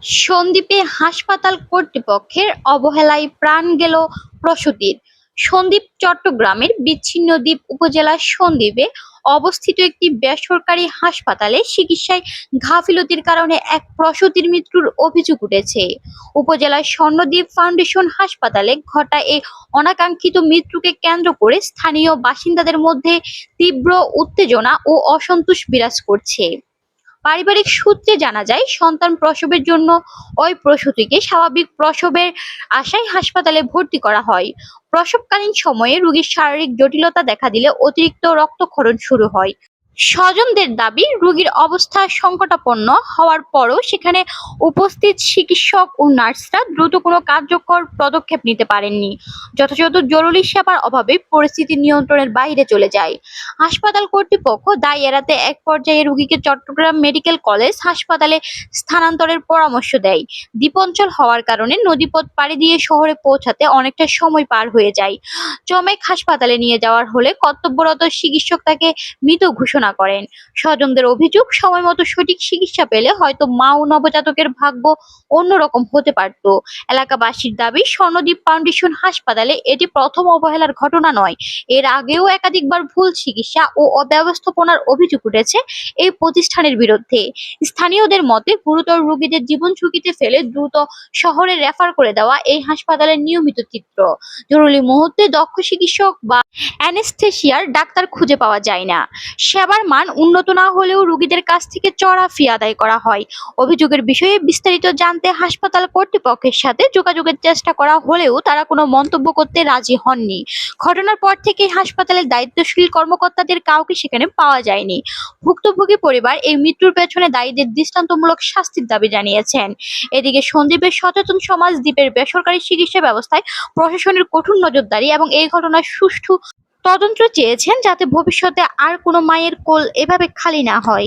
সন্দ্বীপে হাসপাতাল কর্তৃপক্ষের অবহেলায় প্রাণ গেল প্রসূতির। সন্দ্বীপ চট্টগ্রামের বিচ্ছিন্ন দ্বীপ উপজেলার সন্দ্বীপে অবস্থিত একটি বেসরকারি হাসপাতালে চিকিৎসায় গাফিলতির কারণে এক প্রসূতির মৃত্যুর অভিযোগ উঠেছে। উপজেলার স্বর্ণদ্বীপ ফাউন্ডেশন হাসপাতালে ঘটা এই অনাকাঙ্ক্ষিত মৃত্যুকে কেন্দ্র করে স্থানীয় বাসিন্দাদের মধ্যে তীব্র উত্তেজনা ও অসন্তোষ বিরাজ করছে। পারিবারিক সূত্রে জানা যায়, সন্তান প্রসবের জন্য ওই প্রসূতিকে স্বাভাবিক প্রসবের আশায় হাসপাতালে ভর্তি করা হয়। প্রসবকালীন সময়ে রোগীর শারীরিক জটিলতা দেখা দিলে অতিরিক্ত রক্তক্ষরণ শুরু হয়। স্বজনদের দাবি, রোগীর অবস্থা সংকটাপন্ন হওয়ার পরও সেখানে উপস্থিত চিকিৎসক ও নার্সরা দ্রুত কোনো কার্যকর পদক্ষেপ নিতে পারেননি। যথাযথ জরুরি সেবার অভাবে পরিস্থিতি নিয়ন্ত্রণের বাইরে চলে যায়। হাসপাতাল কর্তৃপক্ষ দায় এড়াতে এক পর্যায়ে রোগীকে চট্টগ্রাম মেডিকেল কলেজ হাসপাতালে স্থানান্তরের পরামর্শ দেয়। দ্বীপাঞ্চল হওয়ার কারণে নদীপথ পাড়ি দিয়ে শহরে পৌঁছাতে অনেকটা সময় পার হয়ে যায়। চমেক হাসপাতালে নিয়ে যাওয়ার হলে কর্তব্যরত চিকিৎসক তাকে মৃত ঘোষণা করেন। স্বজনদের অভিযোগ, সময়মতো সঠিক চিকিৎসা পেলে হয়তো মা ও নবজাতকের ভাগ্য অন্যরকম হতে পারত। এলাকাবাসীর দাবি, স্বর্ণদ্বীপ ফাউন্ডেশন হাসপাতালে এটি প্রথম অবহেলার ঘটনা নয়। এর আগেও একাধিকবার ভুল চিকিৎসা ও অব্যবস্থাপনার অভিযোগ উঠেছে এই প্রতিষ্ঠানের বিরুদ্ধে। স্থানীয়দের মতে, গুরুতর রোগীদের জীবন ঝুঁকিতে ফেলে দ্রুত শহরে রেফার করে দেওয়া এই হাসপাতালের নিয়মিত চিত্র। জরুরি মুহূর্তে দক্ষ চিকিৎসক বা অ্যানেস্থেসিয়ার ডাক্তার খুঁজে পাওয়া যায় না। সেবার মান উন্নত না হলেও রোগীদের কাছ থেকে চড়া ফি আদায় করা হয়। অভিযোগের বিষয়ে বিস্তারিত জানতে হাসপাতাল কর্তৃপক্ষের সাথে যোগাযোগের চেষ্টা করা হলেও তারা কোনো মন্তব্য করতে রাজি হননি। ঘটনার পর থেকে হাসপাতালের দায়িত্বশীল কর্মকর্তাদের কাউকে সেখানে পাওয়া যায়নি। ভুক্তভোগী পরিবার এই মৃত্যুর পেছনে দায়ীদের দৃষ্টান্তমূলক শাস্তির দাবি জানিয়েছেন। এদিকে সন্দ্বীপের সচেতন সমাজ দ্বীপের বেসরকারি চিকিৎসা ব্যবস্থায় প্রশাসনের কঠোর নজরদারি এবং এই ঘটনার সুষ্ঠু তদন্ত চেয়েছেন, যাতে ভবিষ্যতে আর কোনো মায়ের কোল এভাবে খালি না হয়।